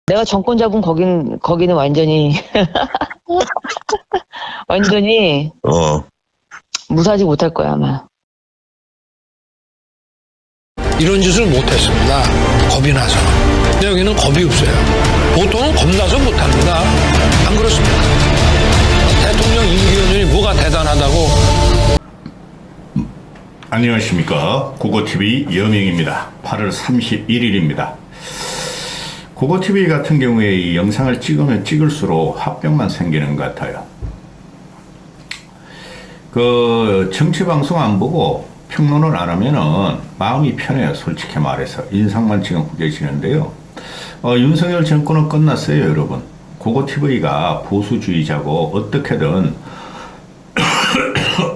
내가 정권 잡은 거기는 완전히 완전히 무사하지 못할 거야 아마. 이런 짓을 못했습니다. 겁이 나서. 근데 여기는 겁이 없어요. 보통은 겁나서 못합니다. 안 그렇습니까? 대통령 임기연이 뭐가 대단하다고. 안녕하십니까. 고고TV 여명입니다. 8월 31일입니다. 고고TV 같은 경우에 이 영상을 찍으면 찍을수록 합병만 생기는 것 같아요. 그 정치방송 안 보고 평론을 안 하면은 마음이 편해요. 솔직히 말해서. 인상만 지금 구겨지는데요. 윤석열 정권은 끝났어요, 여러분. 고고TV가 보수주의자고 어떻게든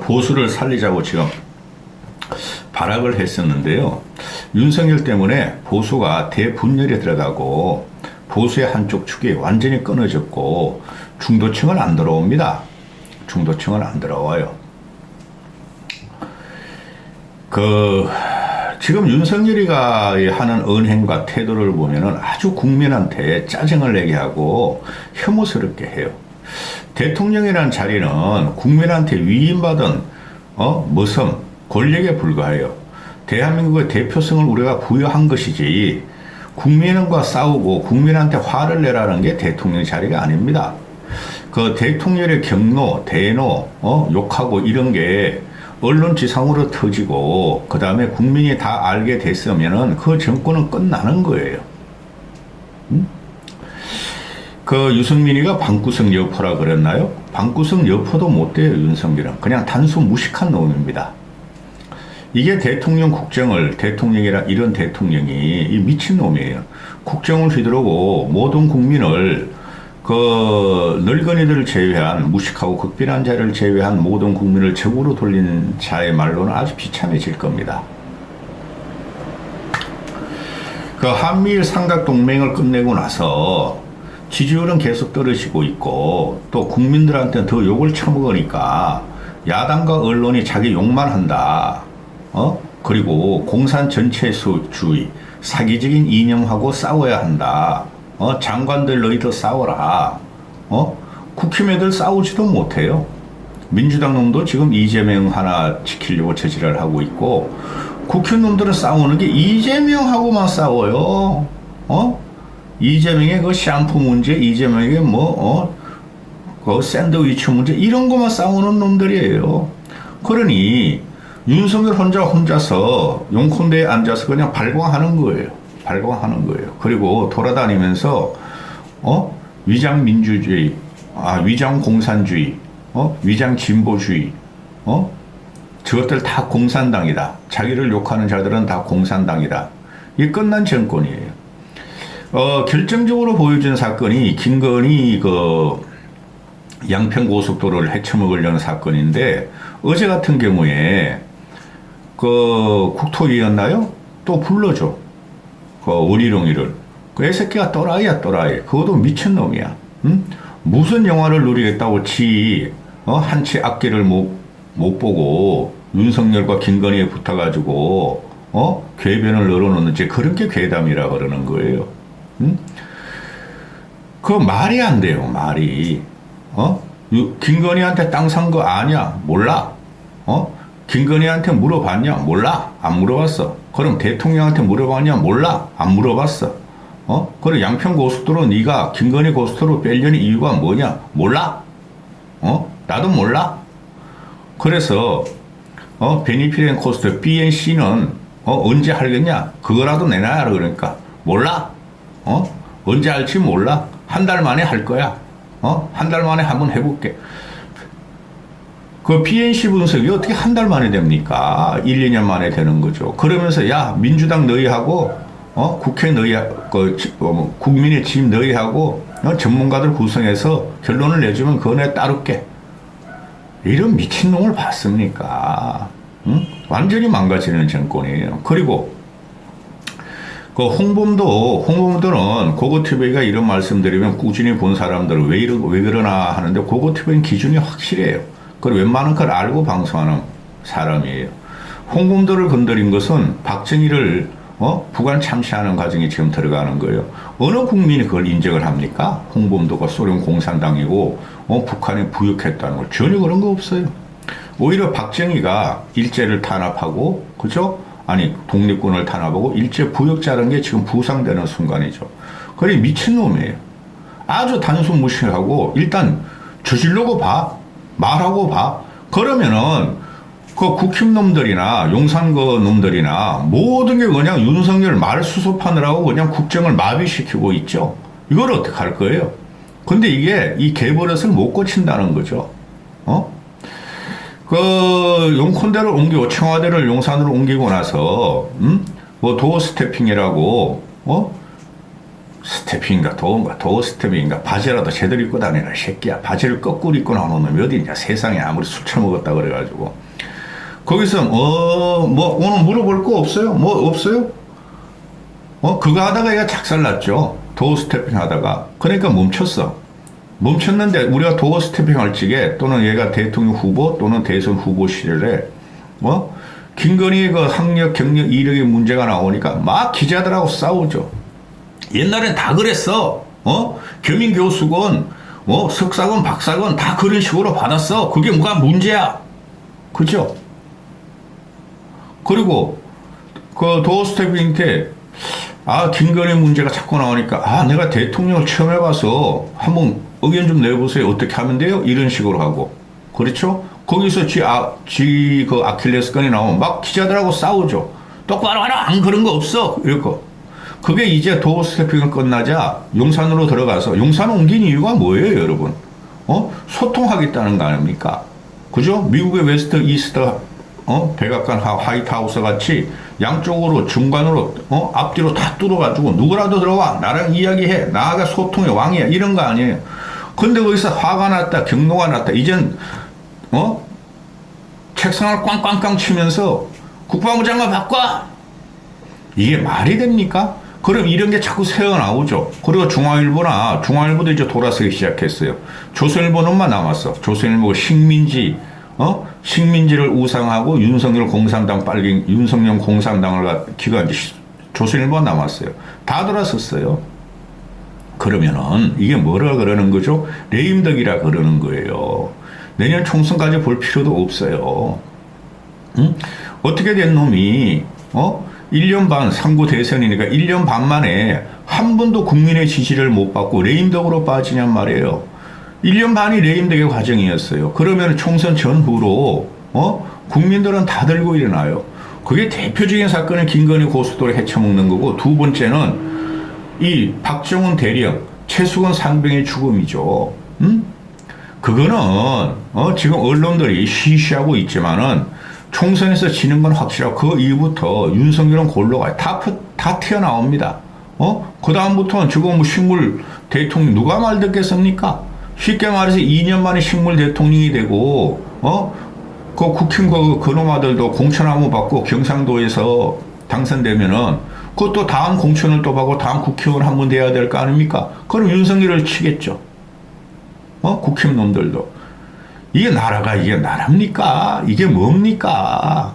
보수를 살리자고 지금 발악을 했었는데요. 윤석열 때문에 보수가 대분열이 들어가고 보수의 한쪽 축이 완전히 끊어졌고 중도층은 안 들어옵니다. 중도층은 안 들어와요. 지금 윤석열이가 하는 언행과 태도를 보면은 아주 국민한테 짜증을 내게 하고 혐오스럽게 해요. 대통령이라는 자리는 국민한테 위임받은 머슴, 권력에 불과해요. 대한민국의 대표성을 우리가 부여한 것이지 국민과 싸우고 국민한테 화를 내라는 게 대통령 자리가 아닙니다. 그 대통령의 경로, 대노, 욕하고 이런 게 언론지상으로 터지고 그 다음에 국민이 다 알게 됐으면은 그 정권은 끝나는 거예요. 그 유승민이가 방구석 여포라 그랬나요? 방구석 여포도 못 돼요. 윤석열은 그냥 단순 무식한 놈입니다. 이게 대통령 국정을 대통령이라 이런 대통령이 이 미친놈이에요. 국정을 휘두르고 모든 국민을 그 늙은이들을 제외한 무식하고 극빈한 자를 제외한 모든 국민을 적으로 돌린 자의 말로는 아주 비참해질 겁니다. 그 한미일 삼각동맹을 끝내고 나서 지지율은 계속 떨어지고 있고 또 국민들한테는 더 욕을 처먹으니까 야당과 언론이 자기 욕만 한다. 그리고 공산 전체주의, 사기적인 이념하고 싸워야 한다. 장관들 너희들 싸워라. 국힘애들 싸우지도 못해요. 민주당 놈도 지금 이재명 하나 지키려고 저지랄 하고 있고 국힘 놈들은 싸우는 게 이재명하고만 싸워요. 이재명의 그 샴푸 문제, 이재명의 그 샌드위치 문제 이런 거만 싸우는 놈들이에요. 그러니 윤석열 혼자서 용콘대에 앉아서 그냥 발광하는 거예요. 발광하는 거예요. 그리고 돌아다니면서 위장 민주주의, 위장 공산주의, 위장 진보주의, 저것들 다 공산당이다. 자기를 욕하는 자들은 다 공산당이다. 이게 끝난 정권이에요. 결정적으로 보여준 사건이 김건희 그 양평고속도로를 헤쳐먹으려는 사건인데 어제 같은 경우에 그 국토위였나요? 또 불러줘. 그 원희룡이를. 그 애새끼가 또라이야, 또라이. 그것도 미친놈이야. 응? 무슨 영화를 누리겠다고 한치 앞길을 못 보고 윤석열과 김건희에 붙어가지고 궤변을 늘어놓는지 그런 게 괴담이라 그러는 거예요. 응? 그 말이 안 돼요, 말이. 김건희한테 땅 산 거 아냐? 몰라. 김건희한테 물어봤냐? 몰라. 안 물어봤어. 그럼 대통령한테 물어봤냐? 몰라. 안 물어봤어. 그럼 양평고속도로 네가 김건희 고속도로 빼려는 이유가 뭐냐? 몰라. 나도 몰라. 그래서 베니핏 앤 코스트 BNC는 언제 하겠냐? 그거라도 내놔야 그러니까 몰라. 언제 할지 몰라. 한 달 만에 할 거야. 한 달 만에 한번 해볼게. 그 BNC 분석이 어떻게 한 달 만에 됩니까? 1, 2년 만에 되는 거죠. 그러면서 야 민주당 너희하고 국회 너희하고 국민의 집 너희하고 전문가들 구성해서 결론을 내주면 그거 내가 따를게. 이런 미친놈을 봤습니까? 응? 완전히 망가지는 정권이에요. 그리고 그 홍범도는 고고TV가 이런 말씀드리면 꾸준히 본 사람들은 왜 그러나 하는데 고고TV는 기준이 확실해요. 그리고 웬만한 걸 알고 방송하는 사람이에요. 홍범도를 건드린 것은 박정희를 북한 참시하는 과정이 지금 들어가는 거예요. 어느 국민이 그걸 인정을 합니까? 홍범도가 소련 공산당이고 북한에 부역했다는 걸. 전혀 그런 거 없어요. 오히려 박정희가 일제를 탄압하고, 그죠? 아니, 독립군을 탄압하고 일제 부역자라는 게 지금 부상되는 순간이죠. 그래, 미친놈이에요. 아주 단순 무시하고 일단 저질러고 봐. 말하고 봐. 그러면은 그 국힘놈들이나 용산 그 놈들이나 모든 게 그냥 윤석열 말 수습하느라고 그냥 국정을 마비시키고 있죠. 이걸 어떻게 할 거예요? 근데 이게 이 개버릇을 못 고친다는 거죠. 그 용콘대를 옮기고 청와대를 용산으로 옮기고 나서 뭐 도어 스태핑이라고 스태핑인가 도어 스태핑인가 바지라도 제대로 입고 다니라 새끼야. 바지를 거꾸로 입고 나오는 놈이 어디 있냐. 세상에 아무리 술 처먹었다 그래가지고 거기서 뭐 오늘 물어볼 거 없어요? 뭐 없어요? 그거 하다가 얘가 작살났죠. 도어 스태핑 하다가. 그러니까 멈췄는데 우리가 도어 스태핑 할 적에 또는 얘가 대통령 후보 또는 대선 후보 시절에 김건희 그 학력 경력 이력의 문제가 나오니까 막 기자들하고 싸우죠. 옛날엔 다 그랬어. 겸임 교수건 석사건 박사건 다 그런 식으로 받았어. 그게 뭐가 문제야. 그죠? 그리고 그 도어 스태핑한테 김건희 문제가 자꾸 나오니까 내가 대통령을 처음 해봐서 한번 의견 좀 내보세요. 어떻게 하면 돼요? 이런 식으로 하고. 그렇죠? 거기서 그 아킬레스건이 나오면 막 기자들하고 싸우죠. 똑바로 하라. 안 그런 거 없어. 이렇게. 그게 이제 도어 스태핑을 끝나자 용산으로 들어가서 용산 옮긴 이유가 뭐예요, 여러분? 소통하겠다는 거 아닙니까? 그죠? 미국의 웨스트 이스트 백악관 화이트하우스 같이 양쪽으로 중간으로 앞뒤로 다 뚫어가지고 누구라도 들어와 나랑 이야기해 나가 소통의 왕이야 이런 거 아니에요. 근데 거기서 화가 났다 경로가 났다 이젠 책상을 꽝꽝꽝 치면서 국방부 장관 바꿔 이게 말이 됩니까? 그럼 이런 게 자꾸 새어나오죠. 그리고 중앙일보도 이제 돌아서기 시작했어요. 조선일보는만 남았어. 조선일보가 식민지를 우상하고 윤석열 공산당을 기관 조선일보가 남았어요. 다 돌아섰어요. 그러면은 이게 뭐라 그러는 거죠? 레임덕이라 그러는 거예요. 내년 총선까지 볼 필요도 없어요. 어떻게 된 놈이 1년 반 3구 대선이니까 1년 반 만에 한 번도 국민의 지지를 못 받고 레임덕으로 빠지냔 말이에요. 1년 반이 레임덕의 과정이었어요. 그러면 총선 전후로 국민들은 다 들고 일어나요. 그게 대표적인 사건은 김건희 고속도로 헤쳐먹는 거고 두 번째는 이 박정훈 대령 최수건 상병의 죽음이죠. 그거는 지금 언론들이 시시하고 있지만은 총선에서 지는 건 확실하고 그 이후부터 윤석열은 골로 가요. 다 튀어나옵니다. 그 다음부터는 지금 뭐 식물 대통령 누가 말 듣겠습니까? 쉽게 말해서 2년 만에 식물 대통령이 되고 그 국힘 그놈 아들도 공천 한번 받고 경상도에서 당선되면은 그것도 다음 공천을 또 받고 다음 국회의원 한번 돼야 될 거 아닙니까? 그럼 윤석열을 치겠죠. 국힘 놈들도. 이게 나라입니까? 이게 뭡니까?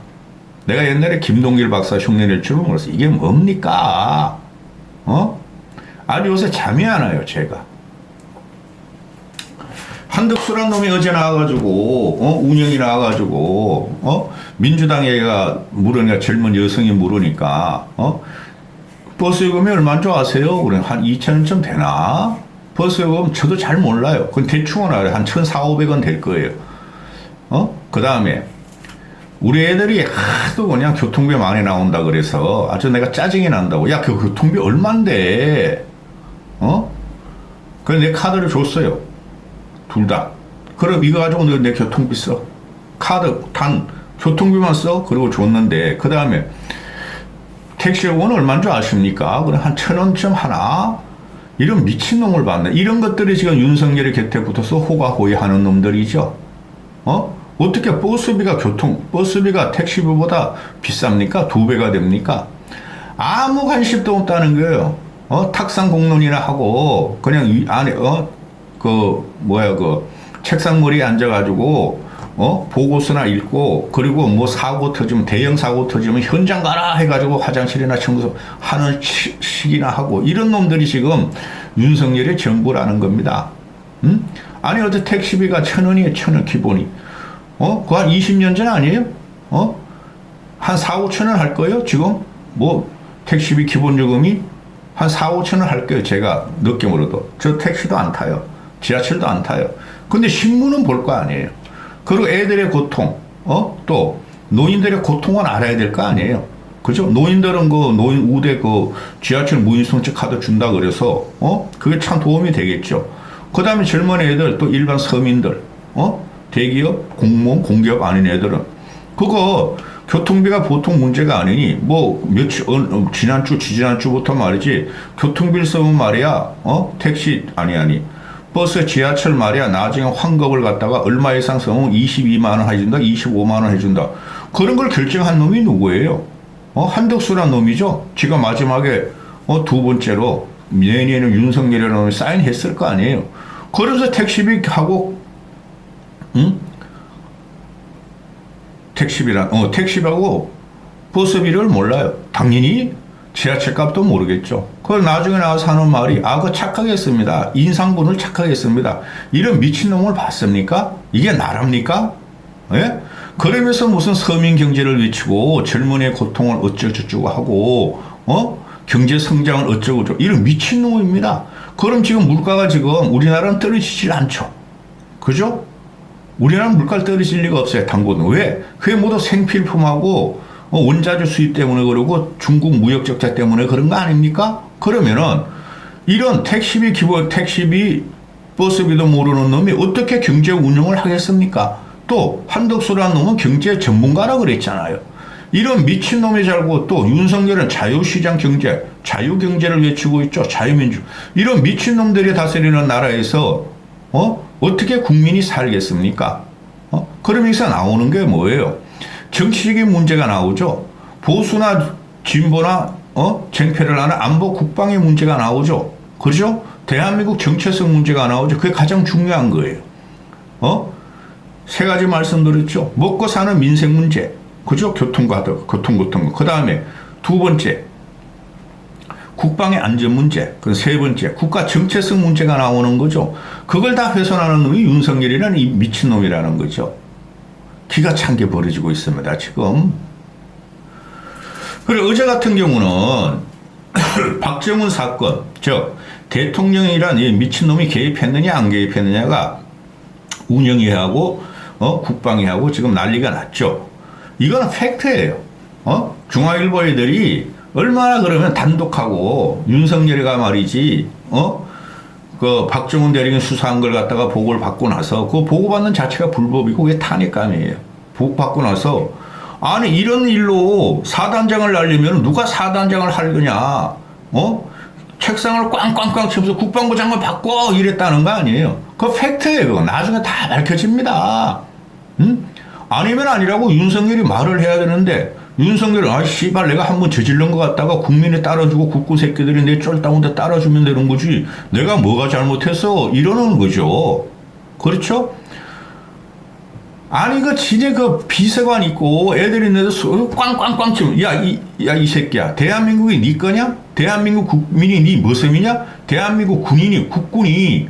내가 옛날에 김동길 박사 흉내낼 줄은 몰랐어. 이게 뭡니까? 아니 요새 잠이 안 와요, 제가. 한덕수란 놈이 어제 나와가지고, 운영이 나와가지고, 민주당 애가 물으니까, 젊은 여성이 물으니까, 버스 요금이 얼마인 줄 아세요? 그래, 한 2,000원쯤 되나? 버스 요금 저도 잘 몰라요. 그건 대충은 알아요. 한 1,400~1,500원 될 거예요. 그 다음에, 우리 애들이 하도 그냥 교통비 많이 나온다 그래서 아주 내가 짜증이 난다고. 야, 그 교통비 얼만데? 그래서 내 카드를 줬어요. 둘 다. 그럼 이거 가지고 내 교통비 써. 카드, 교통비만 써. 그리고 줬는데, 그 다음에, 택시 요금은 얼마인 줄 아십니까? 그럼 한 1,000원쯤 하나? 이런 미친놈을 봤네. 이런 것들이 지금 윤석열의 곁에 붙어서 호가호위 하는 놈들이죠. 어떻게 버스비가 택시비보다 비쌉니까? 2배가 됩니까? 아무 관심도 없다는 거예요. 탁상 공론이나 하고, 그냥 안에, 책상머리에 앉아가지고, 보고서나 읽고, 그리고 뭐 사고 터지면, 대형 사고 터지면 현장 가라 해가지고 화장실이나 청소 하는 식이나 하고, 이런 놈들이 지금 윤석열의 정부라는 겁니다. 아니, 어제 택시비가 1,000원이에요, 1,000원 기본이. 그거 한 20년 전 아니에요? 한 4, 5천 원 할 거예요, 지금? 뭐, 택시비 기본 요금이 한 4, 5천 원 할 거예요, 제가 느낌으로도. 저 택시도 안 타요. 지하철도 안 타요. 근데 신문은 볼 거 아니에요. 그리고 애들의 고통, 또 노인들의 고통은 알아야 될 거 아니에요. 그죠? 노인들은 노인 우대 지하철 무인승차 카드 준다 그래서, 그게 참 도움이 되겠죠. 그 다음에 젊은 애들, 또 일반 서민들, 대기업, 공무원, 공기업 아닌 애들은, 그거, 교통비가 보통 문제가 아니니, 뭐, 지난주부터 말이지, 교통비를 쓰면 말이야, 택시, 아니, 버스, 지하철 말이야, 나중에 환급을 갖다가 얼마 이상 쓰면 22만원 해준다, 25만원 해준다. 그런 걸 결정한 놈이 누구예요? 한덕수란 놈이죠? 지가 마지막에, 두 번째로, 내년에는 윤석열이라는 놈이 사인했을 거 아니에요? 그래서 택시비 하고, 택시비하고 버스비를 몰라요. 당연히 지하철 값도 모르겠죠. 그걸 나중에 나와서 하는 말이, 그거 착각했습니다. 인상분을 착각했습니다. 이런 미친놈을 봤습니까? 이게 나랍니까? 예? 그러면서 무슨 서민 경제를 외치고 젊은이의 고통을 어쩌고저쩌고 하고, 경제 성장을 어쩌고저쩌고, 이런 미친놈입니다. 그럼 지금 물가가 지금 우리나라는 떨어지질 않죠. 그죠? 우리나라는 물가가 떨어질 리가 없어요, 당분은. 왜? 그게 모두 생필품하고 원자재 수입 때문에 그러고 중국 무역 적자 때문에 그런 거 아닙니까? 그러면은 이런 택시비 버스비도 모르는 놈이 어떻게 경제 운영을 하겠습니까? 또 한덕수라는 놈은 경제 전문가라 그랬잖아요. 이런 미친놈이 살고, 또 윤석열은 자유시장 경제, 자유경제를 외치고 있죠. 자유민주. 이런 미친놈들이 다스리는 나라에서 어떻게 국민이 살겠습니까? 그럼 여기서 나오는 게 뭐예요? 정치적인 문제가 나오죠. 보수나 진보나 쟁패를 하는 안보 국방의 문제가 나오죠. 그죠? 대한민국 정체성 문제가 나오죠. 그게 가장 중요한 거예요. 세 가지 말씀드렸죠. 먹고 사는 민생 문제. 그죠? 교통. 그 다음에 두 번째, 국방의 안전 문제. 그 세 번째, 국가 정체성 문제가 나오는 거죠. 그걸 다 훼손하는 놈이 윤석열이라는 이 미친놈이라는 거죠. 기가 찬 게 벌어지고 있습니다, 지금. 그리고 어제 같은 경우는 박정훈 사건, 즉 대통령이란 이 미친놈이 개입했느냐 안 개입했느냐가 운영위하고 국방위하고 지금 난리가 났죠. 이건 팩트예요. 중앙일보 애들이 얼마나 그러면 단독하고 윤석열이가 말이지, 그 박정훈 대령이 수사한 걸 갖다가 보고를 받고 나서 그 보고받는 자체가 불법이고 그게 탄핵감이에요. 보고받고 나서, 아니 이런 일로 사단장을 날리면 누가 사단장을 할 거냐? 책상을 꽝꽝꽝 치면서 국방부 장관 바꿔 이랬다는 거 아니에요. 그거 팩트예요. 그거 나중에 다 밝혀집니다. 아니면 아니라고 윤석열이 말을 해야 되는데, 윤석열은 씨발 내가 한번 저질른 것 같다가 국민이 따라주고 국구 새끼들이 내 쫄다운데 따라주면 되는 거지 내가 뭐가 잘못했어 이러는 거죠. 그렇죠? 아니 진짜 그 비서관 있고 애들 있는데도 꽝꽝꽝 치면 이 새끼야, 대한민국이 네 거냐? 대한민국 국민이 네 모습이냐? 대한민국 군인이, 국군이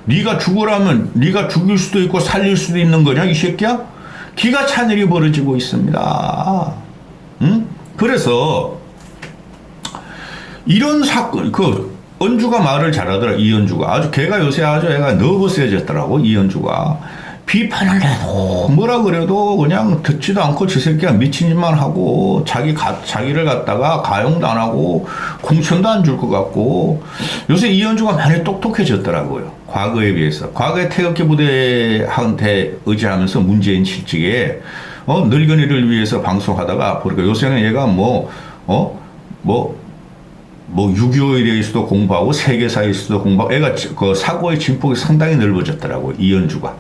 네가 죽으라면 네가 죽일 수도 있고 살릴 수도 있는 거냐 이 새끼야? 기가 찬 일이 벌어지고 있습니다. 그래서 이런 사건, 은주가 말을 잘하더라. 이은주가 아주 걔가 요새 아주 애가 너버스해졌더라고. 이은주가 비판을 해도 뭐라 그래도 그냥 듣지도 않고 저 새끼가 미친 짓만 하고 자기를 갖다가 가용도 안 하고 공천도 안 줄 것 같고, 요새 이은주가 많이 똑똑해졌더라고요. 과거에 비해서. 과거에 태극기 부대한테 의지하면서 문재인 실직에 늙은이를 위해서 방송하다가 보니까 요새는 얘가 6.25에 대해서도 공부하고 세계사에서도 공부하고 애가 그 사고의 진폭이 상당히 넓어졌더라고요. 이은주가.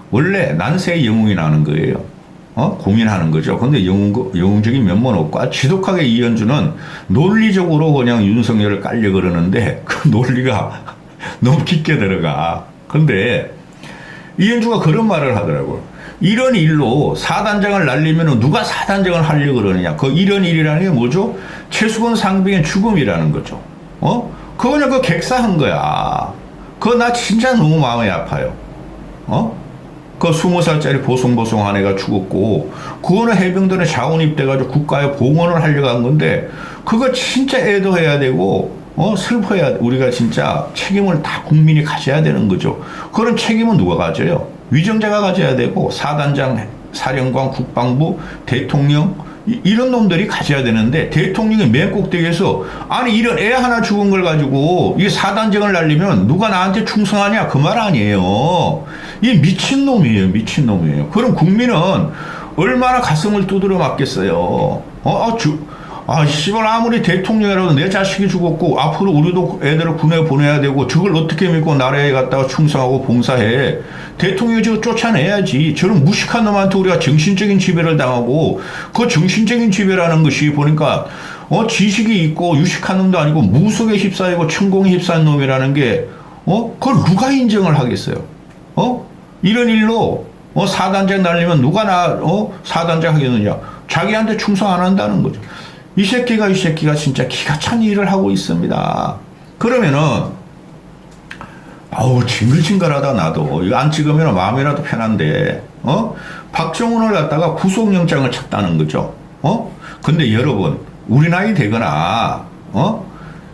원래 난세의 영웅이 나는 거예요. 고민하는 거죠. 근데 영웅적인 면모는 없고, 지독하게 이은주는 논리적으로 그냥 윤석열을 깔려 그러는데 그 논리가 너무 깊게 들어가. 근데 이은주가 그런 말을 하더라고요. 이런 일로 사단장을 날리면 누가 사단장을 하려고 그러느냐. 그 이런 일이라는 게 뭐죠? 최수건 상병의 죽음이라는 거죠. 그거 그냥 그 객사한 거야. 그거 나 진짜 너무 마음이 아파요. 그 20살짜리 보송보송한 애가 죽었고, 그거는 해병들의 자원 입대가지고 국가에 봉헌을 하려고 한 건데, 그거 진짜 애도해야 되고, 슬퍼야, 우리가 진짜 책임을 다 국민이 가져야 되는 거죠. 그런 책임은 누가 가져요? 위정자가 가져야 되고, 사단장, 사령관, 국방부, 대통령, 이런 놈들이 가져야 되는데, 대통령이 맨 꼭대기에서, 아니, 이런 애 하나 죽은 걸 가지고, 이 사단장을 날리면 누가 나한테 충성하냐? 그 말 아니에요. 이 미친놈이에요, 미친놈이에요. 그럼 국민은 얼마나 가슴을 두드려 맞겠어요. 씨발, 아무리 대통령이라도 내 자식이 죽었고, 앞으로 우리도 애들을 군에 보내야 되고, 저걸 어떻게 믿고 나라에 갔다가 충성하고 봉사해. 대통령이 저거 쫓아내야지. 저런 무식한 놈한테 우리가 정신적인 지배를 당하고, 그 정신적인 지배라는 것이 보니까, 지식이 있고, 유식한 놈도 아니고, 무속에 휩싸이고, 천공에 휩싸인 놈이라는 게, 그걸 누가 인정을 하겠어요? 이런 일로, 사단장 날리면 누가 사단장 하겠느냐. 자기한테 충성 안 한다는 거죠. 이 새끼가 진짜 기가 찬 일을 하고 있습니다. 그러면은, 징글징글하다, 나도. 이거 안 찍으면 마음이라도 편한데, 박정훈을 갖다가 구속영장을 쳤다는 거죠. 근데 여러분, 우리 나이 되거나,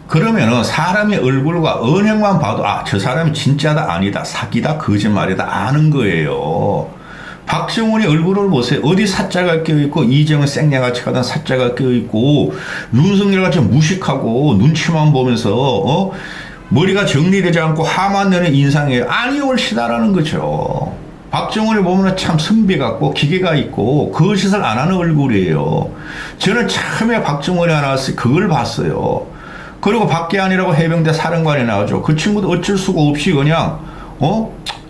그러면은 사람의 얼굴과 언행만 봐도, 저 사람이 진짜다, 아니다, 사기다, 거짓말이다, 아는 거예요. 박정훈의 얼굴을 보세요. 어디 사자가 껴있고, 이재명 생냐같이 가던 사자가 껴있고, 윤석열같이 무식하고, 눈치만 보면서, 머리가 정리되지 않고 화만 내는 인상이에요. 아니, 옳시다라는 거죠. 박정훈을 보면 참 선비 같고, 기계가 있고, 거짓을 안 하는 얼굴이에요. 저는 처음에 박정훈이 나왔을 때 그걸 봤어요. 그리고 박계한이라고 해병대 사령관이 나오죠. 그 친구도 어쩔 수가 없이 그냥,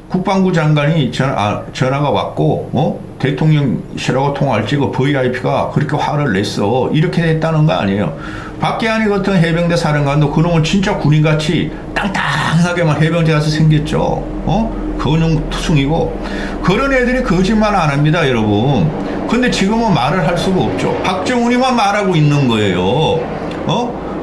국방부 장관이 전화가 왔고, 대통령실하고 통화를 찍어 VIP가 그렇게 화를 냈어. 이렇게 됐다는 거 아니에요. 박계한이 같은 해병대 사령관도 그놈은 진짜 군인같이 땅땅하게만 해병대 가서 생겼죠. 근육 투승이고. 그런 애들이 거짓말 안 합니다, 여러분. 근데 지금은 말을 할 수가 없죠. 박정훈이만 말하고 있는 거예요.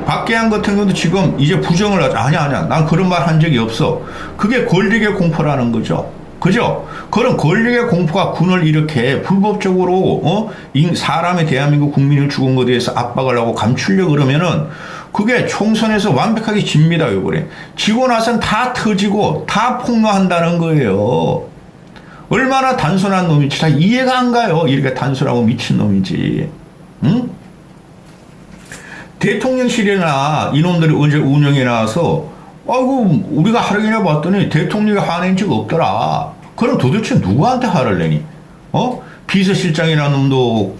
박계한 같은 경우도 지금 이제 부정을 하죠. 아니야. 난 그런 말 한 적이 없어. 그게 권력의 공포라는 거죠. 그죠? 그런 권력의 공포가 군을 이렇게 불법적으로, 사람의 대한민국 국민을 죽은 것에 대해서 압박을 하고 감추려고 그러면은 그게 총선에서 완벽하게 집니다, 요번에. 지고 나선 다 터지고 다 폭로한다는 거예요. 얼마나 단순한 놈인지 다 이해가 안 가요. 이렇게 단순하고 미친 놈인지. 응? 대통령실이나 이놈들이 언제 운영에 나와서 우리가 하루 종일 봤더니 대통령이 화낸 적 없더라. 그럼 도대체 누구한테 화를 내니? 비서실장이라는 놈도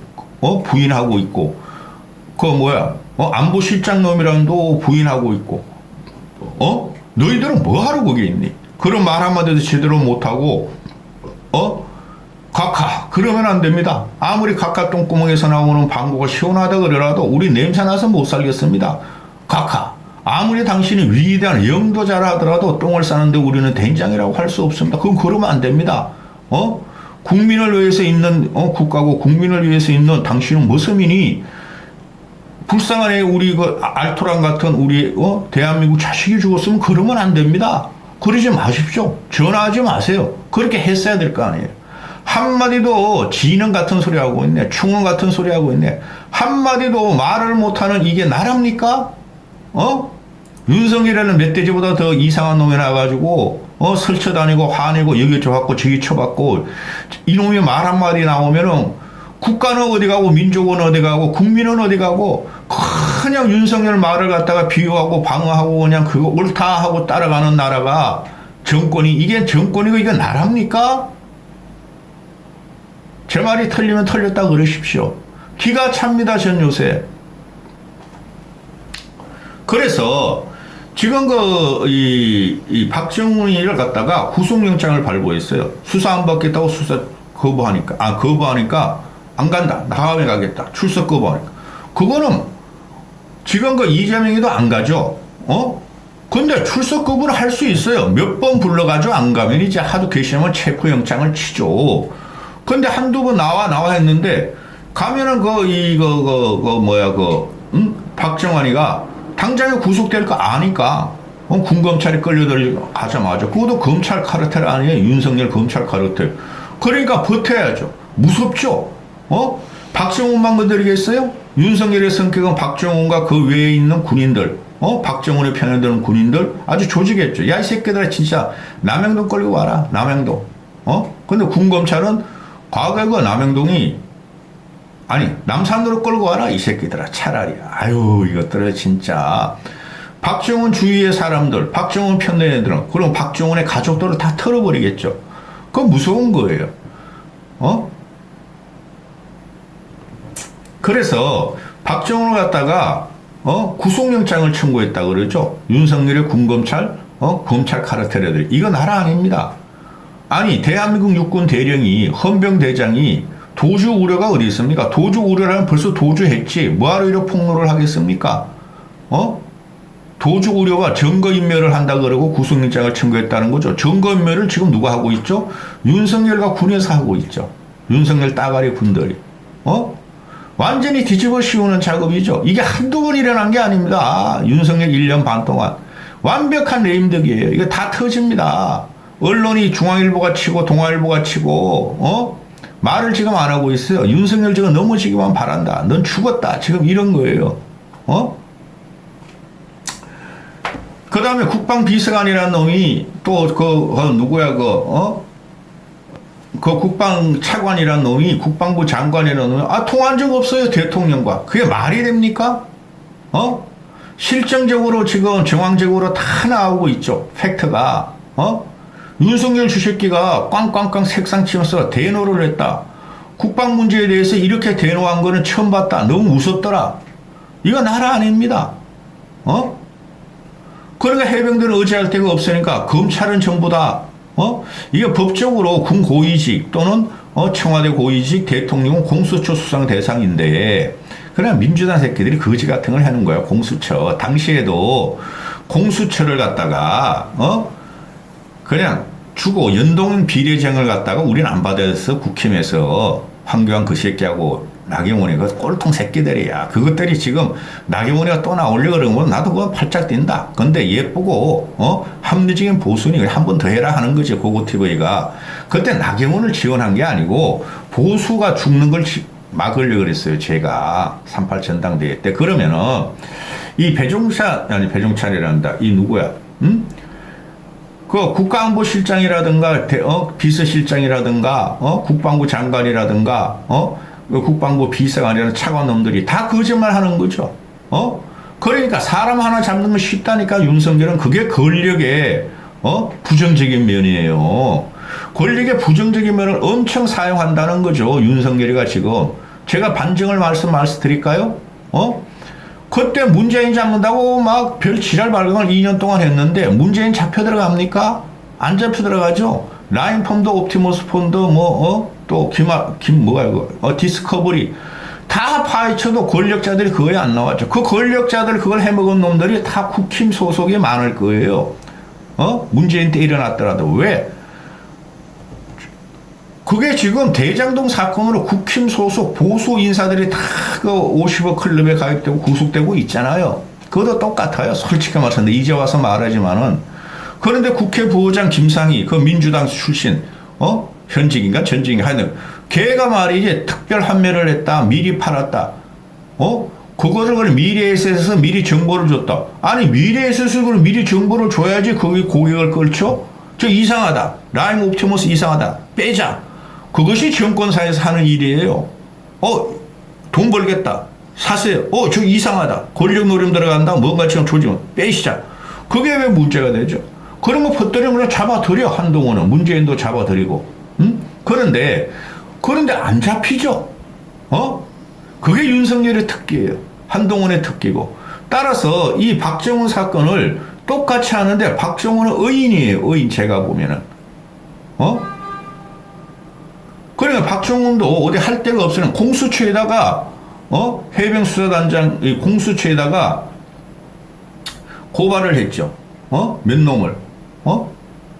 부인하고 있고, 안보실장 놈이라는 놈도 부인하고 있고, 너희들은 뭐 하러 거기 있니? 그런 말 한마디도 제대로 못하고, 각하, 그러면 안 됩니다. 아무리 각하 똥구멍에서 나오는 방구가 시원하다 그러라도 우리 냄새나서 못 살겠습니다. 각하, 아무리 당신이 위대한 영도자라 하더라도 똥을 싸는데 우리는 된장이라고 할 수 없습니다. 그건 그러면 안 됩니다. 국민을 위해서 있는 국가고 국민을 위해서 있는 당신은 무엇이니? 불쌍한 애 우리 알토란 같은 우리 대한민국 자식이 죽었으면 그러면 안 됩니다. 그러지 마십시오. 전화하지 마세요. 그렇게 했어야 될 거 아니에요. 한마디도 지능 같은 소리 하고 있네. 충원 같은 소리 하고 있네. 한마디도 말을 못하는 이게 나랍니까? 윤석열이라는 멧돼지보다 더 이상한 놈이 나와가지고 설쳐다니고 화내고 여기 쳐받고 저기 쳐받고 이놈이 말 한마디 나오면은 국가는 어디 가고 민족은 어디 가고 국민은 어디 가고 그냥 윤석열 말을 갖다가 비유하고 방어하고 그냥 그거 옳다 하고 따라가는 나라가 이게 정권이고 이게 나랍니까? 제 말이 틀리면 틀렸다 그러십시오. 기가 찹니다, 전 요새. 그래서 지금 이 박정훈이를 갖다가 구속영장을 발부했어요. 수사 안 받겠다고 수사 거부하니까 안 간다. 다음에 가겠다. 출석 거부하니까. 그거는 지금 이재명이도 안 가죠. 근데 출석 거부를 할 수 있어요. 몇 번 불러가지고 안 가면 이제 하도 계시면 체포영장을 치죠. 근데 한두 번 나와 했는데, 가면은 박정환이가 당장에 구속될 거 아니까, 군검찰이 끌려들어가자마자, 그것도 검찰 카르텔 아니에요? 윤석열 검찰 카르텔. 그러니까 버텨야죠. 무섭죠? 박정훈만 건드리겠어요? 윤석열의 성격은 박정훈과 그 외에 있는 군인들, 박정훈의 편에 드는 군인들 아주 조지겠죠. 야, 이 새끼들아, 진짜 남영동 끌고 와라. 남영동. 근데 군검찰은 과거에 그 남영동이, 아니, 남산으로 끌고 와라. 이 새끼들아, 차라리. 아유, 이것들은 진짜. 박정훈 주위의 사람들, 박정훈 편내 애들은, 그럼 박정훈의 가족들을 다 털어버리겠죠. 그건 무서운 거예요. 그래서 박정훈을 갖다가 구속영장을 청구했다 그러죠. 윤석열의 군검찰, 검찰 카르텔 애들. 이거 나라 아닙니다. 아니, 대한민국 육군 대령이, 헌병대장이 도주 우려가 어디 있습니까? 도주 우려라면 벌써 도주했지. 뭐하러 이렇게 폭로를 하겠습니까? 도주 우려와 증거인멸을 한다 그러고 구속영장을 청구했다는 거죠. 증거인멸을 지금 누가 하고 있죠? 윤석열과 군에서 하고 있죠. 윤석열 따가리 군들이. 완전히 뒤집어 씌우는 작업이죠. 이게 한두 번 일어난 게 아닙니다. 윤석열 1년 반 동안. 완벽한 레임덕이에요. 이거 다 터집니다. 언론이 중앙일보가 치고 동아일보가 치고 말을 지금 안 하고 있어요. 윤석열 지금 넘어지기만 바란다. 넌 죽었다. 지금 이런 거예요. 그 다음에 국방비서관이라는 놈이 또 누구야 그 국방차관이라는 놈이, 국방부 장관이라는 놈이, 통한 적 없어요, 대통령과. 그게 말이 됩니까? 실정적으로 지금 정황적으로 다 나오고 있죠. 팩트가. 윤석열 주새끼가 꽝꽝꽝 색상 치면서 대노를 했다. 국방 문제에 대해서 이렇게 대노한 거는 처음 봤다. 너무 무섭더라. 이거 나라 아닙니다. 그러니까 해병들은 의지할 데가 없으니까 검찰은 전부 다 이게 법적으로 군 고위직 또는 청와대 고위직 대통령은 공수처 수상 대상인데, 그냥 민주당 새끼들이 거지 같은 걸 하는 거야. 공수처. 당시에도 공수처를 갖다가 그냥 주고 연동 비례정을 갖다가 우리는 안 받아서 국힘에서 황교안 그 새끼하고 나경원이 그 꼴통 새끼들이야. 그것들이 지금 나경원이가 또 나오려고 그러면 나도 그거 팔짝 뛴다. 근데 예쁘고 합리적인 보수니 한 번 더 해라 하는 거지. 고고TV가. 그때 나경원을 지원한 게 아니고 보수가 죽는 걸 막으려고 그랬어요. 제가 38 전당대회 때. 그러면은 이 배종찬이란다. 이 누구야? 그 국가안보실장이라든가 비서실장이라든가 국방부 장관이라든가 국방부 비서관이라는 차관놈들이 다 거짓말 하는 거죠. 그러니까 사람 하나 잡는 건 쉽다니까. 윤석열은 그게 권력의 부정적인 면이에요. 권력의 부정적인 면을 엄청 사용한다는 거죠. 윤석열이가 지금. 제가 반증을 말씀드릴까요? 그때 문재인 잡는다고 막 별 지랄 발광을 2년 동안 했는데 문재인 잡혀 들어갑니까? 안 잡혀 들어가죠. 라인 펀드, 옵티머스 펀드, 또 디스커버리 다 파헤쳐도 권력자들이 그거에 안 나왔죠. 그 권력자들 그걸 해먹은 놈들이 다 국힘 소속이 많을 거예요. 문재인 때 일어났더라도. 왜? 그게 지금 대장동 사건으로 국힘 소속 보수 인사들이 다 그 50억 클럽에 가입되고 구속되고 있잖아요. 그것도 똑같아요. 솔직히 말해서 이제 와서 말하지만은. 그런데 국회 부의장 김상희, 그 민주당 출신, 현직인가 전직인가 하여튼 걔가 말이지 특별 환매를 했다. 미리 팔았다. 그거를 미래에셋에서 미리 정보를 줬다. 아니 미래에셋에서 미리 정보를 줘야지 거기 고객을 끌죠. 저 이상하다. 라임 옵티머스 이상하다. 빼자. 그것이 정권사에서 하는 일이에요. 돈 벌겠다. 사세요. 저 이상하다. 권력 노림 들어간다. 뭔가 지금 조지면 빼시자. 그게 왜 문제가 되죠? 그런 거 퍼뜨리면 잡아들여. 한동훈은. 문재인도 잡아들이고. 그런데 안 잡히죠. 그게 윤석열의 특기예요. 한동훈의 특기고. 따라서 이 박정훈 사건을 똑같이 하는데 박정훈은 의인이에요. 의인 제가 보면은. 그러니까 박정훈도 어디 할 데가 없으면 공수처에다가 해병수사단장 공수처에다가 고발을 했죠. 몇 놈을.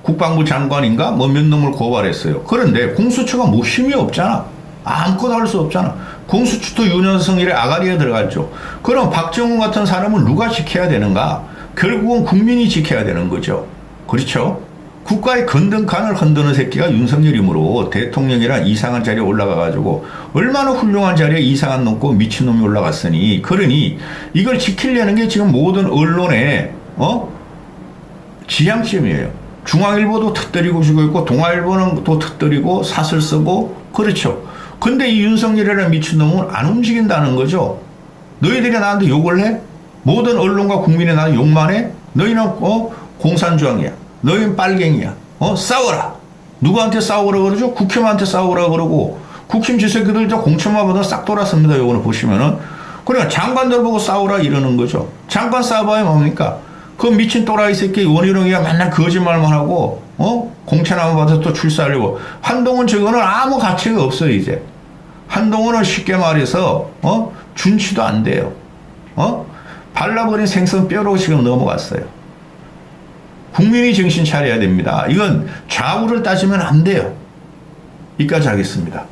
국방부 장관인가 뭐 몇 놈을 고발했어요. 그런데 공수처가 뭐 힘이 없잖아. 아무것도 할 수 없잖아. 공수처도 윤여성이래 아가리에 들어갔죠. 그럼 박정훈 같은 사람을 누가 지켜야 되는가? 결국은 국민이 지켜야 되는 거죠. 그렇죠? 국가의 건등간을 흔드는 새끼가 윤석열이므로 대통령이란 이상한 자리에 올라가가지고 얼마나 훌륭한 자리에 이상한 놈고 미친놈이 올라갔으니, 그러니 이걸 지키려는 게 지금 모든 언론의 지향점이에요. 중앙일보도 터뜨리고 주고 있고 동아일보는 또 터뜨리고 사설 쓰고, 그렇죠. 근데 이 윤석열이라는 미친놈은 안 움직인다는 거죠. 너희들이 나한테 욕을 해? 모든 언론과 국민이 나한테 욕만 해? 너희는 공산주황이야. 너희는 빨갱이야. 싸워라. 누구한테 싸우라 그러죠? 국힘한테 싸우라 그러고, 국힘 지새끼들 저 공천만 보다 싹 돌았습니다. 요거는 보시면은. 그러니까 장관들 보고 싸우라 이러는 거죠. 장관 싸워봐야 뭡니까? 그 미친 또라이 새끼 원희룡이가 맨날 거짓말만 하고, 공천하면 받아서 또 출사하려고. 한동훈 저거는 아무 가치가 없어요, 이제. 한동훈은 쉽게 말해서, 준치도 안 돼요. 발라버린 생선 뼈로 지금 넘어갔어요. 국민이 정신 차려야 됩니다. 이건 좌우를 따지면 안 돼요. 여기까지 하겠습니다.